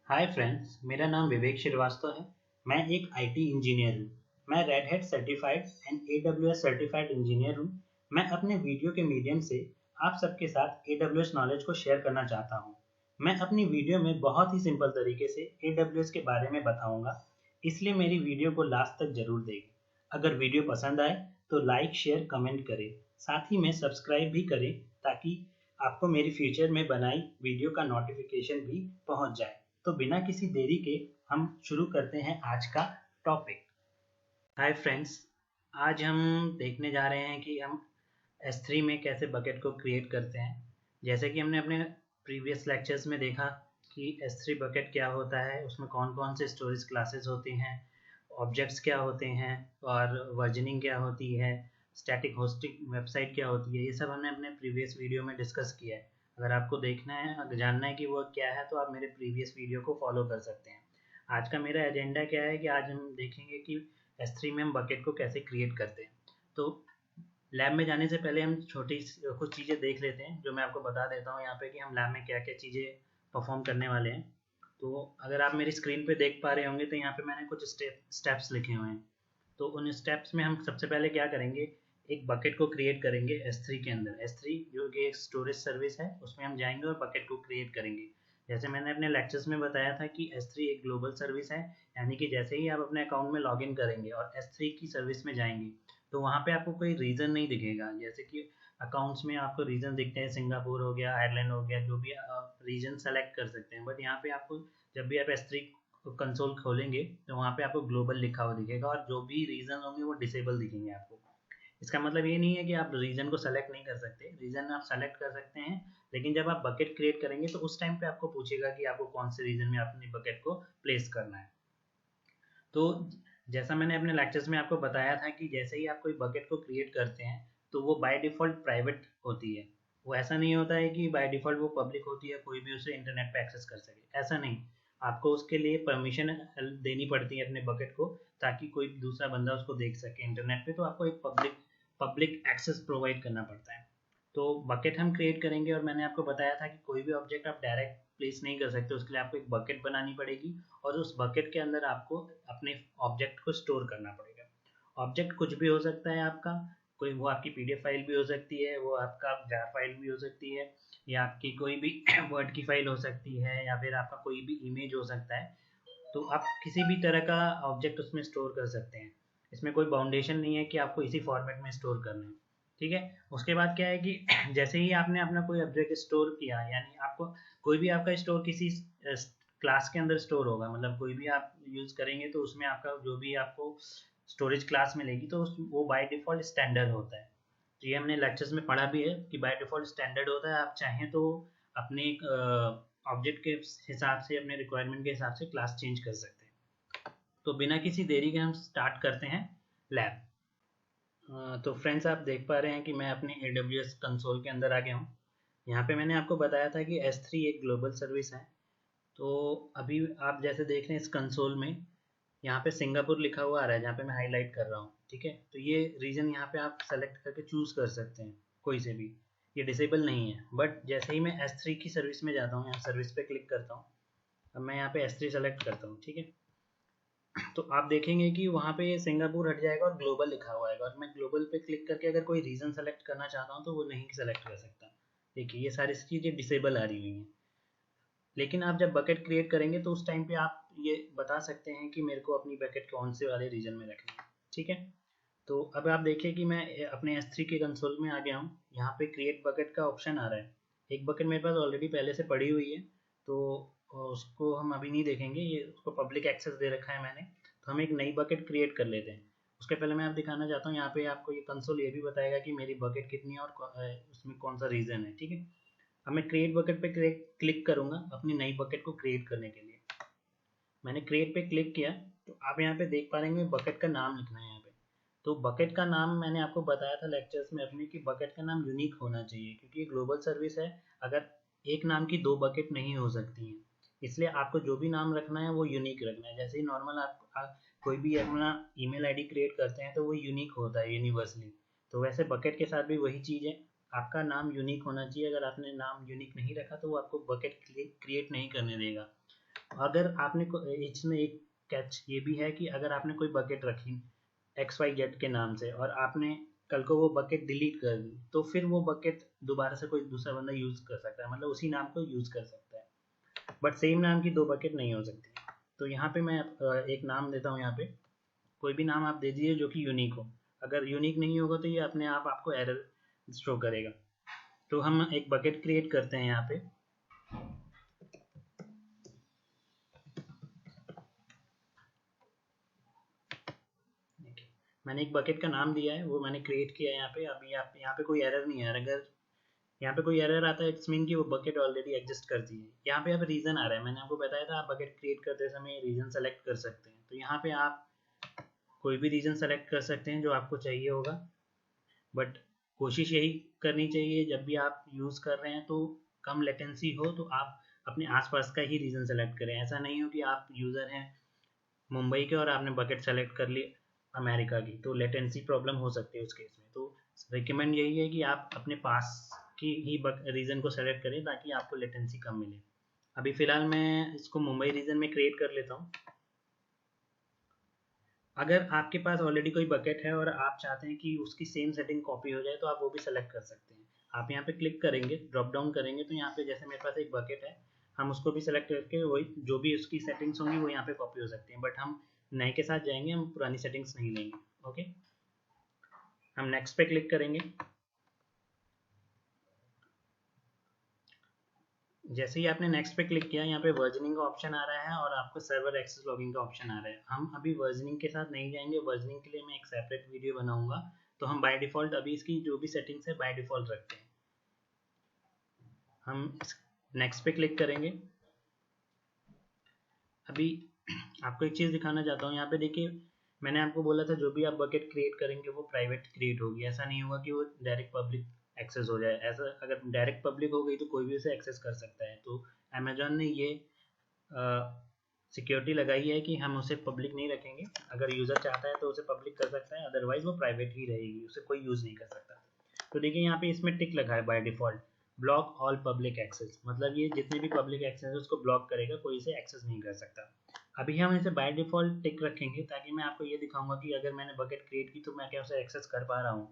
Hi friends, मेरा नाम विवेक श्रीवास्तव है। मैं एक आईटी इंजीनियर हूँ। मैं red hat certified and AWS certified engineer हूँ। मैं अपने वीडियो के मीडियम से आप सबके साथ एडब्ल्यूएस नॉलेज को शेयर करना चाहता हूँ। मैं अपनी वीडियो में बहुत ही सिंपल तरीके से एडब्ल्यूएस के बारे में बताऊंगा, इसलिए मेरी वीडियो को लास्ट तक जरूर देखें। अगर वीडियो पसंद आए तो लाइक शेयर कमेंट करें, साथ ही में सब्सक्राइब भी करें ताकि आपको मेरी फ्यूचर में बनाई वीडियो का नोटिफिकेशन भी पहुंच जाए। तो बिना किसी देरी के हम शुरू करते हैं आज का टॉपिक। हाय फ्रेंड्स, आज हम देखने जा रहे हैं कि हम S3 में कैसे बकेट को क्रिएट करते हैं। जैसे कि हमने अपने प्रीवियस लेक्चर्स में देखा कि S3 बकेट क्या होता है, उसमें कौन कौन से स्टोरेज क्लासेस होती हैं, ऑब्जेक्ट्स क्या होते हैं और वर्जनिंग क्या होती है, स्टैटिक होस्टिंग वेबसाइट क्या होती है। ये सब हमने अपने प्रीवियस वीडियो में डिस्कस किया है। अगर आपको देखना है, अगर जानना है कि वो क्या है, तो आप मेरे प्रीवियस वीडियो को फॉलो कर सकते हैं। आज का मेरा एजेंडा क्या है कि आज हम देखेंगे कि S3 में हम बकेट को कैसे क्रिएट करते हैं। तो लैब में जाने से पहले हम छोटी कुछ चीज़ें देख लेते हैं, जो मैं आपको बता देता हूँ यहाँ पे कि हम लैब में क्या क्या चीज़ें परफॉर्म करने वाले हैं। तो अगर आप मेरी स्क्रीन पे देख पा रहे होंगे तो यहाँ पे मैंने कुछ स्टेप्स लिखे हुए हैं। तो उन स्टेप्स में हम सबसे पहले क्या करेंगे, एक बकेट को क्रिएट करेंगे S3 के अंदर। S3 जो कि एक स्टोरेज सर्विस है, उसमें हम जाएंगे और बकेट को क्रिएट करेंगे। जैसे मैंने अपने लेक्चर्स में बताया था कि S3 एक ग्लोबल सर्विस है, यानी कि जैसे ही आप अपने अकाउंट में लॉगिन करेंगे और S3 की सर्विस में जाएंगे तो वहाँ पे आपको कोई रीज़न नहीं दिखेगा। जैसे कि अकाउंट्स में आपको रीज़न दिखते हैं, सिंगापुर हो गया, आयरलैंड हो गया, जो भी रीजन सेलेक्ट कर सकते हैं। बट यहाँ पे आपको जब भी आप S3 कंसोल खोलेंगे तो वहाँ पे आपको ग्लोबल लिखा हुआ दिखेगा और जो भी रीजन होंगे वो डिसेबल दिखेंगे आपको। इसका मतलब ये नहीं है कि आप रीजन को सेलेक्ट नहीं कर सकते, रीजन आप सेलेक्ट कर सकते हैं, लेकिन जब आप बकेट क्रिएट करेंगे तो उस टाइम पे आपको पूछेगा कि आपको कौन से रीजन में अपनी बकेट को प्लेस करना है। तो जैसा मैंने अपने लेक्चर्स में आपको बताया था कि जैसे ही आप कोई बकेट को क्रिएट करते हैं तो वो बाय डिफ़ॉल्ट प्राइवेट होती है। वो ऐसा नहीं होता है कि बाय डिफ़ॉल्ट वो पब्लिक होती है, कोई भी उसे इंटरनेट पे एक्सेस कर सके, ऐसा नहीं। आपको उसके लिए परमिशन देनी पड़ती है अपने बकेट को, ताकि कोई दूसरा बंदा उसको देख सके इंटरनेट पे। तो आपको एक पब्लिक एक्सेस प्रोवाइड करना पड़ता है। तो बकेट हम क्रिएट करेंगे और मैंने आपको बताया था कि कोई भी ऑब्जेक्ट आप डायरेक्ट प्लेस नहीं कर सकते, उसके लिए आपको एक बकेट बनानी पड़ेगी और उस बकेट के अंदर आपको अपने ऑब्जेक्ट को स्टोर करना पड़ेगा। ऑब्जेक्ट कुछ भी हो सकता है आपका, कोई वो आपकी पीडीएफ फाइल भी हो सकती है, वो आपका जार फाइल भी हो सकती है, या आपकी कोई भी वर्ड की फाइल हो सकती है, या फिर आपका कोई भी इमेज हो सकता है। तो आप किसी भी तरह का ऑब्जेक्ट उसमें स्टोर कर सकते हैं। इसमें कोई बाउंडेशन नहीं है कि आपको इसी फॉर्मेट में स्टोर करना है। ठीक है। उसके बाद क्या है कि जैसे ही आपने अपना कोई ऑब्जेक्ट स्टोर किया, यानी आपको कोई भी आपका स्टोर किसी क्लास के अंदर स्टोर होगा, मतलब कोई भी आप यूज करेंगे तो उसमें आपका जो भी आपको स्टोरेज क्लास मिलेगी तो वो बाय डिफॉल्ट स्टैंडर्ड होता है। तो ये हमने लेक्चर्स में पढ़ा भी है कि बाय डिफॉल्ट स्टैंडर्ड होता है। आप चाहें तो अपने ऑब्जेक्ट के हिसाब से, अपने रिक्वायरमेंट के हिसाब से क्लास चेंज कर सकते हैं। तो बिना किसी देरी के हम स्टार्ट करते हैं लैब। तो फ्रेंड्स, आप देख पा रहे हैं कि मैं अपने AWS कंसोल के अंदर आ गया हूँ। यहाँ पे मैंने आपको बताया था कि S3 एक ग्लोबल सर्विस है। तो अभी आप जैसे देख रहे हैं इस कंसोल में, यहाँ पे सिंगापुर लिखा हुआ आ रहा है जहाँ पे मैं हाईलाइट कर रहा हूँ। ठीक है। तो ये रीजन यहाँ पे आप सेलेक्ट करके चूज कर सकते हैं कोई से भी, ये डिसेबल नहीं है। बट जैसे ही मैं S3 की सर्विस में जाता हूँ, यहाँ सर्विस पे क्लिक करता हूँ, अब मैं यहाँ पे S3 सेलेक्ट करता हूँ। ठीक है। तो आप देखेंगे कि वहाँ पे सिंगापुर हट जाएगा और ग्लोबल लिखा हुआ आएगा, और मैं ग्लोबल पे क्लिक करके अगर कोई रीजन सेलेक्ट करना चाहता हूँ तो वो नहीं सेलेक्ट कर सकता। देखिए ये सारी चीज़ें डिसेबल आ रही हुई हैं। लेकिन आप जब बकेट क्रिएट करेंगे तो उस टाइम पे आप ये बता सकते हैं कि मेरे को अपनी बकेट कौन से वाले रीजन में रखनी है। ठीक है। तो अब आप देखिए कि मैं अपने S3 के कंसोल में आ गया हूँ। यहाँ पे क्रिएट बकेट का ऑप्शन आ रहा है। एक बकेट मेरे पास ऑलरेडी पहले से पड़ी हुई है, तो उसको हम अभी नहीं देखेंगे, ये उसको पब्लिक एक्सेस दे रखा है मैंने। तो हम एक नई बकेट क्रिएट कर लेते हैं। उसके पहले मैं आप दिखाना चाहता हूँ, यहाँ पे आपको ये कंसोल ये भी बताएगा कि मेरी बकेट कितनी है और उसमें कौन सा रीजन है। ठीक है। अब मैं क्रिएट बकेट पे क्लिक करूंगा अपनी नई बकेट को क्रिएट करने के लिए। मैंने क्रिएट पे क्लिक किया, तो आप यहाँ पे देख पा रहे हैं बकेट का नाम लिखना है यहाँ पे। तो बकेट का नाम मैंने आपको बताया था लेक्चर्स में अपने कि बकेट का नाम यूनिक होना चाहिए, क्योंकि ये ग्लोबल सर्विस है। अगर एक नाम की दो बकेट नहीं हो सकती हैं, इसलिए आपको जो भी नाम रखना है वो यूनिक रखना है। जैसे ही नॉर्मल आप कोई भी अपना ईमेल आईडी क्रिएट करते हैं तो वो यूनिक होता है यूनिवर्सली। तो वैसे बकेट के साथ भी वही चीज़ है, आपका नाम यूनिक होना चाहिए। अगर आपने नाम यूनिक नहीं रखा तो वो आपको बकेट क्रिएट नहीं करने देगा। अगर आपने इसमें एक कैच ये भी है कि अगर आपने कोई बकेट रखी XYZ के नाम से और आपने कल को वो बकेट डिलीट कर दी, तो फिर वो बकेट दोबारा से कोई दूसरा बंदा यूज कर सकता है, मतलब उसी नाम को यूज कर सकता है, बट सेम नाम की दो बकेट नहीं हो सकती। तो यहाँ पे मैं एक नाम देता हूँ, यहाँ पे कोई भी नाम आप दे दीजिए जो कि यूनिक हो। अगर यूनिक नहीं होगा तो ये अपने आप आपको एरर शो करेगा। तो हम एक बकेट क्रिएट करते हैं यहाँ पे। मैंने एक बकेट का नाम दिया है, वो मैंने क्रिएट किया है यहाँ पे। अभी यहाँ पे कोई एरर नहीं है। अगर यहाँ पे कोई एरर आता है इट्स मीन कि वो बकेट ऑलरेडी एग्जिस्ट करती है। यहाँ पे अब रीजन आ रहा है, मैंने आपको बताया था आप बकेट क्रिएट करते समय रीजन सेलेक्ट कर सकते हैं। तो यहाँ पे आप कोई भी रीजन सेलेक्ट कर सकते हैं जो आपको चाहिए होगा, बट कोशिश यही करनी चाहिए जब भी आप यूज़ कर रहे हैं तो कम लेटेंसी हो, तो आप अपने आसपास का ही रीजन सेलेक्ट करें। ऐसा नहीं हो कि आप यूज़र हैं मुंबई के और आपने बकेट सेलेक्ट कर ली अमेरिका की, तो लेटेंसी प्रॉब्लम हो सकती है उस केस में। तो रिकमेंड यही है कि आप अपने पास की ही रीजन को सेलेक्ट करें ताकि आपको लेटेंसी कम मिले। अभी फ़िलहाल मैं इसको मुंबई रीजन में क्रिएट कर लेता हूँ। अगर आपके पास ऑलरेडी कोई बकेट है और आप चाहते हैं कि उसकी सेम सेटिंग कॉपी हो जाए तो आप वो भी सेलेक्ट कर सकते हैं। आप यहाँ पे क्लिक करेंगे, ड्रॉप डाउन करेंगे, तो यहाँ पे जैसे मेरे पास एक बकेट है, हम उसको भी सेलेक्ट करके वही जो भी उसकी सेटिंग्स होंगी वो यहाँ पे कॉपी हो सकती हैं, बट हम नए के साथ जाएंगे, हम पुरानी सेटिंग्स नहीं लेंगे। ओके, हम नेक्स्ट पे क्लिक करेंगे। जैसे ही आपने नेक्स्ट पे क्लिक किया, यहाँ पे वर्जनिंग का ऑप्शन आ रहा है और आपको सर्वर एक्सेस लॉगिंग का ऑप्शन आ रहा है। हम अभी वर्जनिंग के साथ नहीं जाएंगे, वर्जनिंग के लिए मैं एक सेपरेट वीडियो बनाऊंगा। तो हम बाय डिफ़ॉल्ट अभी इसकी जो भी सेटिंग्स है बाय डिफ़ॉल्ट रखते हैं। हम नेक्स्ट पे क्लिक करेंगे। अभी आपको एक चीज़ दिखाना चाहता हूँ, यहाँ पे देखिए मैंने आपको बोला था जो भी आप बकेट क्रिएट करेंगे वो प्राइवेट क्रिएट होगी। ऐसा नहीं होगा कि वो डायरेक्ट पब्लिक एक्सेस हो जाए। ऐसा अगर डायरेक्ट पब्लिक हो गई तो कोई भी उसे एक्सेस कर सकता है। तो अमेजोन ने ये सिक्योरिटी लगाई है कि हम उसे पब्लिक नहीं रखेंगे। अगर यूज़र चाहता है तो उसे पब्लिक कर सकता है, अदरवाइज वो प्राइवेट ही रहेगी, उसे कोई यूज़ नहीं कर सकता। तो देखिए यहाँ पे इसमें टिक लगा है by default, block all public access, मतलब ये जितने भी पब्लिक एक्सेस है उसको ब्लॉक करेगा, कोई इसे एक्सेस नहीं कर सकता। अभी हम इसे बाय डिफ़ॉल्ट टिक रखेंगे ताकि मैं आपको ये दिखाऊंगा कि अगर मैंने बकेट क्रिएट की तो मैं क्या उसे एक्सेस कर पा रहा हूँ,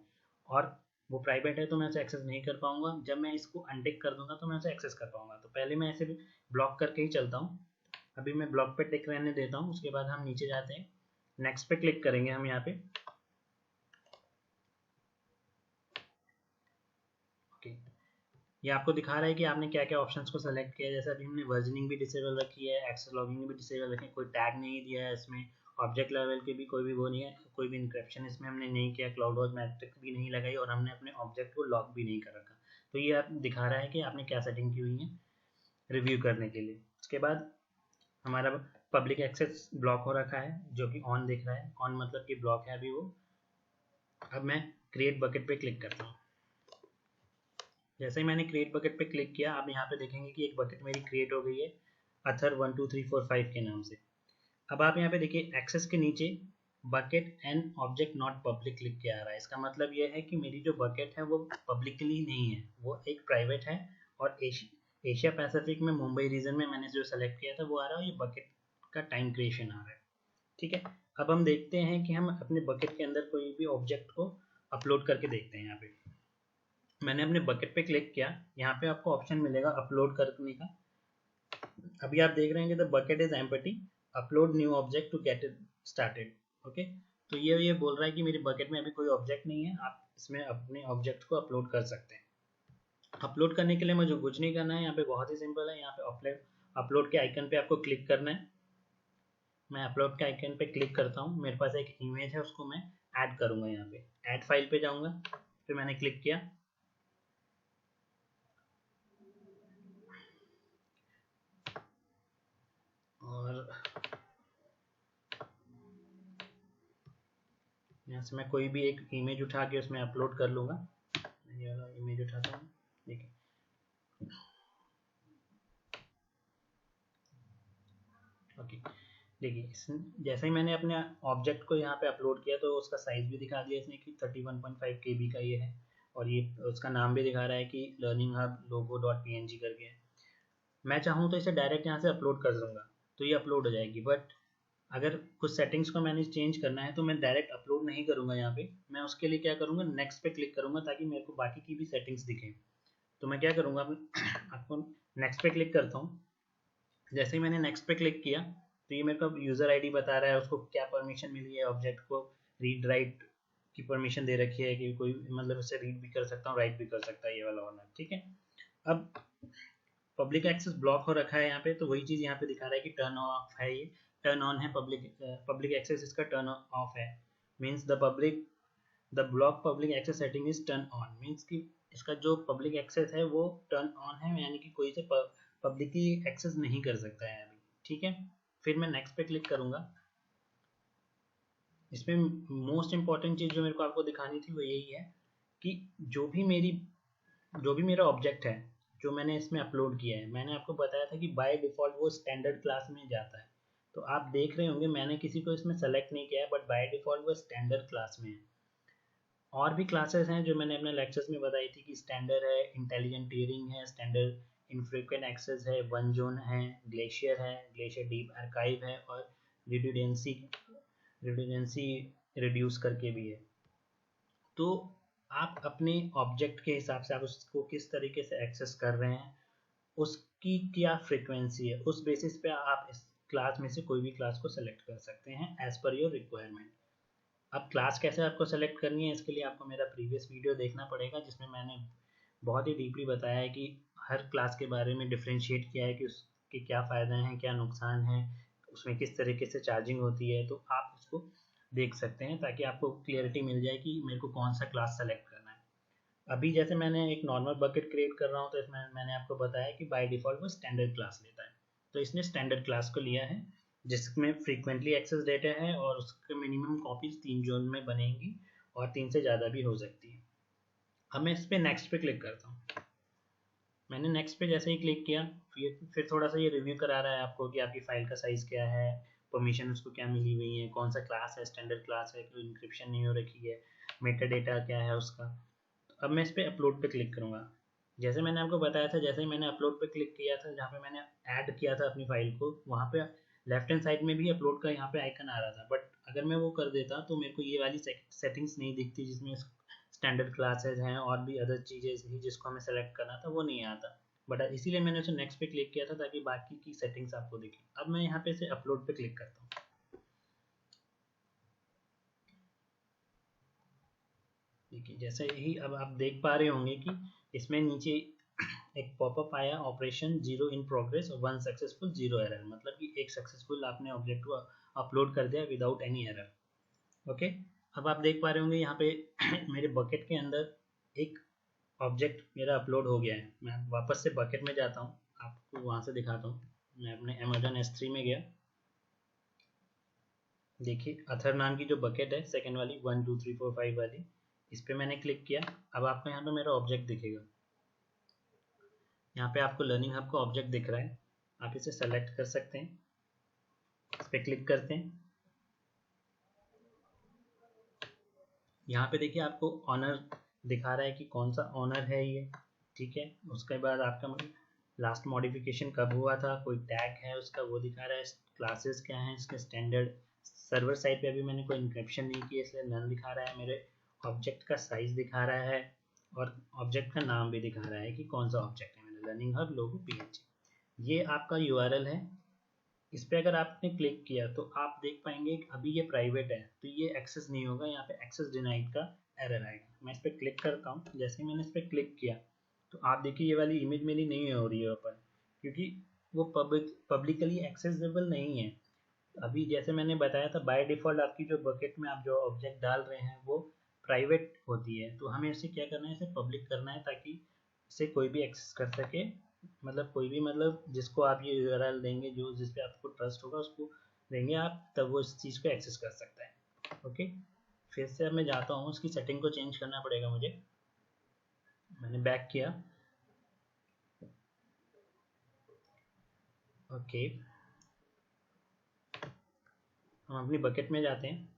और वो प्राइवेट है तो मैं उसे एक्सेस नहीं कर पाऊंगा। जब मैं इसको अनटिक कर दूंगा तो मैं उसे एक्सेस कर पाऊंगा। तो पहले मैं ऐसे ब्लॉक करके ही चलता हूँ। अभी मैं ब्लॉक पे टिक रहने देता हूँ, उसके बाद हम नीचे जाते हैं, नेक्स्ट पे क्लिक करेंगे हम यहाँ पे। ओके, ये आपको दिखा रहा है कि आपने क्या क्या ऑप्शंस को सेलेक्ट किया है। जैसे अभी हमने वर्जनिंग भी डिसेबल रखी है, एक्सेस लॉगिंग भी डिसेबल रखी है, कोई टैग नहीं दिया है इसमें, ऑब्जेक्ट लेवल के भी कोई भी वो नहीं है, कोई भी इंक्रिप्शन इसमें हमने नहीं किया, क्लाउड वॉच मैट्रिक्स भी नहीं लगाई, और हमने अपने ऑब्जेक्ट को लॉक भी नहीं कर रखा। तो ये आप दिखा रहा है कि आपने क्या सेटिंग की हुई है रिव्यू करने के लिए। उसके बाद हमारा पब्लिक एक्सेस ब्लॉक हो रखा है जो कि ऑन दिख रहा है, ऑन मतलब कि ब्लॉक है अभी वो। अब मैं क्रिएट बकेट पे क्लिक करता हूँ। जैसे ही मैंने क्रिएट बकेट पे क्लिक किया, आप यहाँ पे देखेंगे कि एक बकेट मेरी क्रिएट हो गई है अथर 1 2 3 4 5 के नाम से। अब आप यहाँ पे देखिए एक्सेस के नीचे bucket and object not public लिख के आ रहा है। इसका मतलब ये है कि मेरी जो बकेट है वो पब्लिकली नहीं है, वो एक प्राइवेट है। और एशिया पैसिफिक में मुंबई रीजन में मैंने जो सेलेक्ट किया था वो आ रहा है, ये बकेट का टाइम क्रिएशन आ रहा है। ठीक है, अब हम देखते हैं कि हम अपने बकेट के अंदर कोई भी ऑब्जेक्ट को अपलोड करके देखते हैं। यहाँ पे मैंने अपने बकेट पे क्लिक किया, यहाँ पे आपको ऑप्शन मिलेगा अपलोड करने का। अभी आप देख रहे हैं कि the bucket is empty, upload new object to get it started. Okay, तो ये बोल रहा है कि मेरी बकेट में अभी कोई ऑब्जेक्ट नहीं है, आप इसमें अपने ऑब्जेक्ट को अपलोड कर सकते हैं। अपलोड करने के लिए मुझे कुछ नहीं करना है, यहाँ पे बहुत ही सिंपल है। यहाँ पे अपलोड के आइकन पे आपको क्लिक करना है। मैं अपलोड के आइकन पे क्लिक करता हूँ, मेरे पास एक इमेज है उसको मैं ऐड करूँगा। यहाँ पे ऐड फाइल पे जाऊँगा, फिर मैंने क्लिक किया और यहाँ से मैं कोई भी एक इमेज उठा के उसमें अपलोड कर लूँगा। ये वाला इमेज उठाता हूँ, ठीक है। ओके, देखिए जैसे ही मैंने अपने ऑब्जेक्ट को यहाँ पे अपलोड किया तो उसका साइज भी दिखा दिया इसने कि 31.5 KB का ये है, और ये उसका नाम भी दिखा रहा है कि लर्निंग हब लोगो डॉट PNG करके है। मैं चाहूँ तो इसे डायरेक्ट यहाँ से अपलोड कर दूँगा, तो ये अपलोड हो जाएगी। बट अगर कुछ सेटिंग्स को मैंने चेंज करना है तो मैं डायरेक्ट अपलोड नहीं करूँगा यहाँ पे, मैं उसके लिए क्या करूँगा, नेक्स्ट पे क्लिक करूँगा ताकि मेरे को बाकी की भी सेटिंग्स दिखें। तो मैं क्या करूँगा, आपको नेक्स्ट पे क्लिक करता हूँ। जैसे ही मैंने नेक्स्ट पे क्लिक किया तो ये मेरे को यूज़र आईडी बता रहा है, उसको क्या परमिशन मिली है, ऑब्जेक्ट को रीड राइट की परमिशन दे रखी है कि कोई मतलब इसे रीड भी कर सकता हूँ, राइट भी कर सकता है, ये वाला ऑनर, ठीक है। अब पब्लिक एक्सेस ब्लॉक हो रखा है यहाँ पे, तो वही चीज़ यहाँ पे दिखा रहा है कि टर्न ऑफ है, ये टर्न ऑन है, पब्लिक एक्सेस इसका टर्न ऑफ है। Means the block public access setting is turn on, means कि इसका जो पब्लिक एक्सेस है वो टर्न ऑन है, यानी कि कोई से पब्लिकली एक्सेस नहीं कर सकता है अभी, ठीक है। फिर मैं नेक्स्ट पे क्लिक करूँगा। इसमें मोस्ट इंपॉर्टेंट चीज़ जो मेरे को आपको दिखानी थी वो यही है कि जो भी मेरा ऑब्जेक्ट है जो मैंने इसमें अपलोड किया है, मैंने आपको बताया था कि बाय डिफ़ॉल्ट वो स्टैंडर्ड क्लास में जाता है। तो आप देख रहे होंगे मैंने किसी को इसमें सेलेक्ट नहीं किया है, बट बाय डिफ़ॉल्ट वो स्टैंडर्ड क्लास में है। और भी क्लासेस हैं जो मैंने अपने लेक्चर्स में बताई थी कि स्टैंडर्ड है, इंटेलिजेंट टीयरिंग है, स्टैंडर्ड इनफ्रीक्वेंट एक्सेस है, वन जोन है, ग्लेशियर डीप आर्काइव है, और रिडंडेंसी रिड्यूस करके भी है। तो आप अपने ऑब्जेक्ट के हिसाब से आप उसको किस तरीके से एक्सेस कर रहे हैं, उसकी क्या फ्रीक्वेंसी है, उस बेसिस पे आप इस क्लास में से कोई भी क्लास को सेलेक्ट कर सकते हैं एज पर योर रिक्वायरमेंट। अब क्लास कैसे आपको सेलेक्ट करनी है, इसके लिए आपको मेरा प्रीवियस वीडियो देखना पड़ेगा, जिसमें मैंने बहुत ही डीपली बताया है कि हर क्लास के बारे में डिफ्रेंशिएट किया है कि उसके क्या फ़ायदे हैं, क्या नुकसान हैं, उसमें किस तरीके से चार्जिंग होती है। तो आप उसको देख सकते हैं ताकि आपको क्लियरिटी मिल जाए कि मेरे को कौन सा क्लास सेलेक्ट करना है। अभी जैसे मैंने एक नॉर्मल बकेट क्रिएट कर रहा हूँ, तो इसमें मैंने आपको बताया कि बाय डिफ़ॉल्ट वो स्टैंडर्ड क्लास लेता है। तो इसने स्टैंडर्ड क्लास को लिया है जिसमें फ्रीक्वेंटली एक्सेस डेटा है, और उसके मिनिमम कॉपीज 3 जोन में बनेंगी और 3 से ज़्यादा भी हो सकती है। अब मैं इस पर नेक्स्ट पे क्लिक करता हूँ। मैंने नेक्स्ट पे जैसे ही क्लिक किया, फिर थोड़ा सा ये रिव्यू करा रहा है आपको कि आपकी फ़ाइल का साइज़ क्या है, परमिशन उसको क्या मिली हुई है, कौन सा क्लास है, स्टैंडर्ड क्लास है, कोई इंक्रिप्शन नहीं हो रखी है, मेटा डेटा क्या है उसका। अब मैं इस पर अपलोड पे क्लिक करूँगा। जैसे मैंने आपको बताया था, जैसे ही मैंने अपलोड पे क्लिक किया था, जहाँ पे मैंने ऐड किया था अपनी फ़ाइल को, वहाँ पे लेफ्ट हैंड साइड में भी अपलोड का यहाँ पे आइकन आ रहा था। बट अगर मैं वो कर देता तो मेरे को ये वाली सेटिंग्स नहीं दिखती जिसमें स्टैंडर्ड क्लासेज हैं और भी अदर चीज़ें थी जिसको हमें सेलेक्ट करना था, वो नहीं आता। बट इसीलिए मैंने उसे नेक्स्ट पे क्लिक किया था ताकि बाकी की सेटिंग्स आपको दिखें। अब मैं यहाँ पे से अपलोड पे क्लिक करता हूँ। देखिए जैसे ही अब आप देख पा रहे होंगे कि इसमें नीचे एक पॉपअप आया, ऑपरेशन 0 इन प्रोग्रेस और 1 सक्सेसफुल 0 एरर, मतलब कि एक सक्सेसफुल आपने ऑब्जेक्ट को अपलोड कर दिया विदाउट एनी एरर। ओके, अब आप देख पा रहे होंगे यहाँ पे मेरे बकेट के अंदर एक ऑब्जेक्ट मेरा अपलोड हो गया है। मैं वापस से बकेट में जाता हूँ, आपको वहाँ से दिखाता हूँ। मैं अपने अमेजन S3 में गया। देखिए अथर नाम की जो बकेट है सेकेंड वाली 1 2 3 4 5 वाली, इस पर मैंने क्लिक किया। अब आपको यहाँ पे मेरा ऑब्जेक्ट दिखेगा। यहाँ पे आपको लर्निंग हब का ऑब्जेक्ट दिख रहा है, आप इसे सेलेक्ट कर सकते हैं। इस पर क्लिक करते हैं। यहाँ पे देखिए आपको ऑनर दिखा रहा है कि कौन सा ऑनर है ये, ठीक है। उसके बाद आपका लास्ट मॉडिफिकेशन कब हुआ था, कोई टैग है उसका वो दिखा रहा है, क्लासेस क्या हैं इसके, स्टैंडर्ड, सर्वर साइड पे अभी मैंने कोई इंक्रिप्शन नहीं किया इसलिए नन दिखा रहा है, मेरे ऑब्जेक्ट का साइज दिखा रहा है, और ऑब्जेक्ट का नाम भी दिखा रहा है कि कौन सा ऑब्जेक्ट है, मेरा लर्निंग हब लोगो PNG। ये आपका URL है। इस पर अगर आपने क्लिक किया तो आप देख पाएंगे कि अभी ये प्राइवेट है तो ये एक्सेस नहीं होगा, यहाँ पे एक्सेस डिनाइड का एरर आएगा। मैं इस पर क्लिक करता हूँ। जैसे ही मैंने इस पर क्लिक किया तो आप देखिए ये वाली इमेज मेरी नहीं हो रही है ओपन, क्योंकि वो पब्लिकली एक्सेसिबल नहीं है। अभी जैसे मैंने बताया था बाय डिफ़ॉल्ट आपकी जो बकेट में आप जो ऑब्जेक्ट डाल रहे हैं वो प्राइवेट होती है, तो हमें इसे क्या करना है, इसे पब्लिक करना है ताकि इसे कोई भी एक्सेस कर सके। मतलब कोई भी, मतलब जिसको आप ये URL देंगे, जो जिस पे आपको ट्रस्ट होगा उसको देंगे आप, तब वो इस चीज़ को एक्सेस कर सकता है। ओके, फिर से अब मैं जाता हूँ, उसकी सेटिंग को चेंज करना पड़ेगा मुझे। मैंने बैक किया। ओके, हम अपनी बकेट में जाते हैं।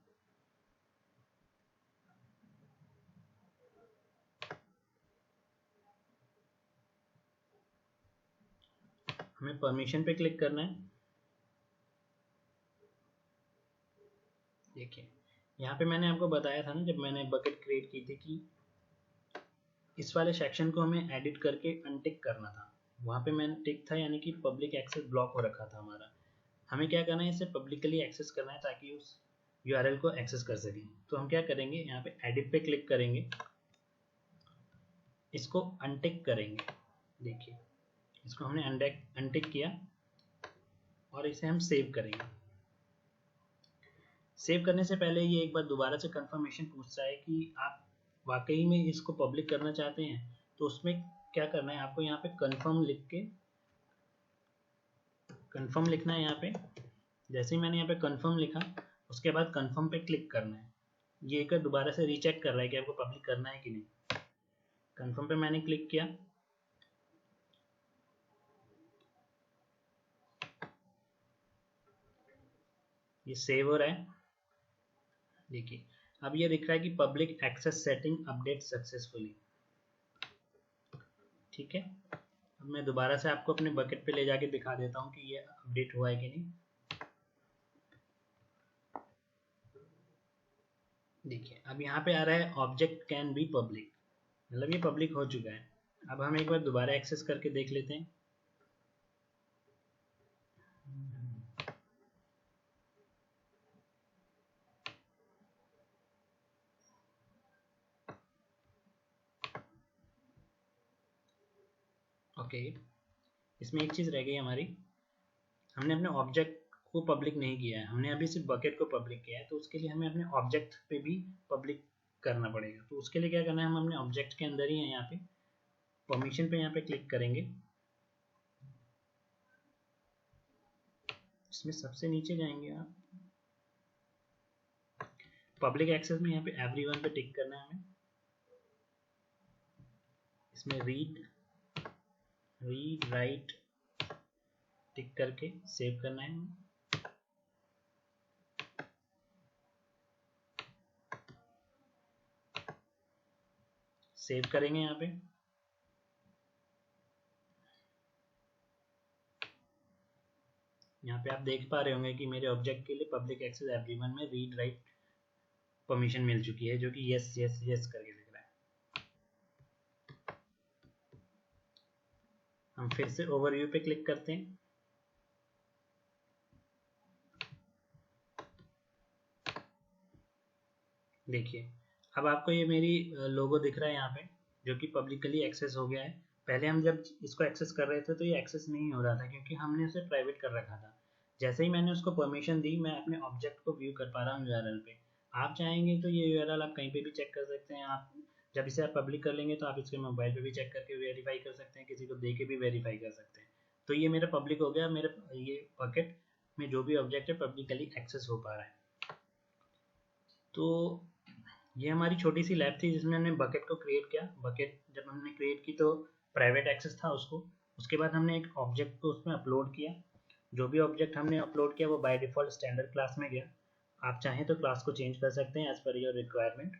हमें परमिशन पे क्लिक करना है। देखिए यहाँ पे मैंने आपको बताया था ना जब मैंने बकेट क्रिएट की थी कि इस वाले सेक्शन को हमें एडिट करके अनटिक करना था। वहाँ पे मैंने टिक था यानी कि पब्लिक एक्सेस ब्लॉक हो रखा था हमारा। हमें क्या करना है, इसे पब्लिकली एक्सेस करना है ताकि उस यूआरएल को एक्सेस कर सकें। तो हम क्या करेंगे, यहाँ पे एडिट पे क्लिक करेंगे, इसको अनटिक करेंगे। देखिए इसको हमने अनटिक किया और इसे हम सेव करेंगे। सेव करने से पहले ये एक बार दोबारा से कंफर्मेशन पूछता है कि आप वाकई में इसको पब्लिक करना चाहते हैं। तो उसमें क्या करना है, आपको यहाँ पे कंफर्म लिखना है। यहाँ पे जैसे ही मैंने यहाँ पे कंफर्म लिखा, उसके बाद कंफर्म पे क्लिक करना है। ये एक दोबारा से रीचेक कर रहा है कि आपको पब्लिक करना है कि नहीं। कंफर्म पे मैंने क्लिक किया, ये सेव हो रहा है। देखिए अब ये दिख रहा है कि public access setting update successfully. ठीक है, अब मैं दोबारा से आपको अपने बकेट पे ले जाके दिखा देता हूँ कि ये अपडेट हुआ है कि नहीं। देखिए अब यहाँ पे आ रहा है ऑब्जेक्ट कैन बी पब्लिक, मतलब ये पब्लिक हो चुका है। अब हम एक बार दोबारा एक्सेस करके देख लेते हैं। ओके, इसमें एक चीज़ रह गई हमारी, हमने अपने ऑब्जेक्ट को पब्लिक नहीं किया है, हमने अभी सिर्फ बकेट को पब्लिक किया है। तो उसके लिए हमें अपने ऑब्जेक्ट पे भी पब्लिक करना पड़ेगा। तो उसके लिए क्या करना है, हम अपने ऑब्जेक्ट के अंदर ही हैं, यहाँ पे परमिशन पे यहाँ पे क्लिक करेंगे। इसमें सबसे नीचे जाएंगे आप, पब्लिक एक्सेस में यहाँ पे एवरीवन पे टिक करना है हमें। इसमें रीड राइट टिक करके सेव करना है हमें। सेव करेंगे यहाँ पे। यहाँ पे आप देख पा रहे होंगे कि मेरे ऑब्जेक्ट के लिए पब्लिक एक्सेस एवरीवन में रीड राइट परमिशन मिल चुकी है, जो कि यस यस यस करके लिख रहा है। हम फिर से ओवरव्यू पे क्लिक करते हैं। देखिए अब आपको ये मेरी लोगो दिख रहा है यहाँ पे, जो कि पब्लिकली एक्सेस हो गया है। पहले हम जब इसको एक्सेस कर रहे थे तो ये एक्सेस नहीं हो रहा था क्योंकि हमने उसे प्राइवेट कर रखा था। जैसे ही मैंने उसको परमिशन दी, मैं अपने ऑब्जेक्ट को व्यू कर पा रहा हूँ यूआरएल पे। आप चाहेंगे तो ये यूआरएल आप कहीं पे भी चेक कर सकते हैं। आप जब इसे आप पब्लिक कर लेंगे तो आप इसके मोबाइल पे भी चेक करके वेरीफाई कर सकते हैं, किसी को दे के भी वेरीफाई कर सकते हैं। तो ये मेरा पब्लिक हो गया, मेरे ये बकेट में जो भी ऑब्जेक्ट है पब्लिकली एक्सेस हो पा रहा है। तो ये हमारी छोटी सी लैब थी जिसमें हमने बकेट को क्रिएट किया। बकेट जब हमने क्रिएट की तो प्राइवेट एक्सेस था उसको। उसके बाद हमने एक ऑब्जेक्ट को उसमें अपलोड किया। जो भी ऑब्जेक्ट हमने अपलोड किया वो बाय डिफ़ॉल्ट स्टैंडर्ड क्लास में गया। आप चाहें तो क्लास को चेंज कर सकते हैं एज पर योर रिक्वायरमेंट।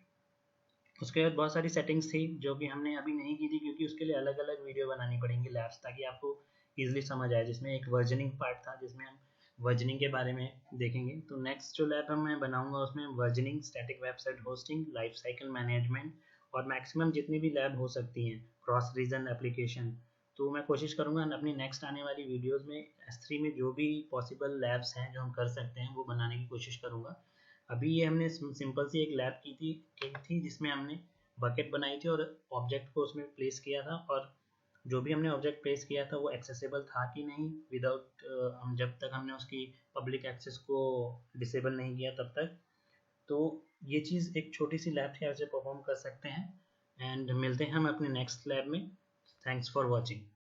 उसके बाद बहुत सारी सेटिंग्स थी जो कि हमने अभी नहीं की थी क्योंकि उसके लिए अलग अलग वीडियो बनानी पड़ेंगी लैब्स, ताकि आपको ईजिली समझ आए। जिसमें एक वर्जनिंग पार्ट था जिसमें हम वर्जनिंग के बारे में देखेंगे। तो नेक्स्ट जो लैब मैं बनाऊंगा उसमें versioning, static website hosting, life cycle management और मैक्सिमम जितनी भी लैब हो सकती हैं, क्रॉस रीजन एप्लीकेशन। तो मैं कोशिश करूंगा अपनी नेक्स्ट आने वाली वीडियोस में S3 में जो भी पॉसिबल लैब्स हैं जो हम कर सकते हैं वो बनाने की कोशिश करूंगा। अभी ये हमने सिंपल सी एक लैब की थी जिसमें हमने बकेट बनाई थी और ऑब्जेक्ट को उसमें प्लेस किया था। और जो भी हमने ऑब्जेक्ट प्लेस किया था वो एक्सेसिबल था कि नहीं, विदाउट हम जब तक हमने उसकी पब्लिक एक्सेस को डिसेबल नहीं किया तब तक। तो ये चीज़ एक छोटी सी लैब थी, ऐसे परफॉर्म कर सकते हैं। एंड मिलते हैं हम अपने नेक्स्ट लैब में। Thanks for watching.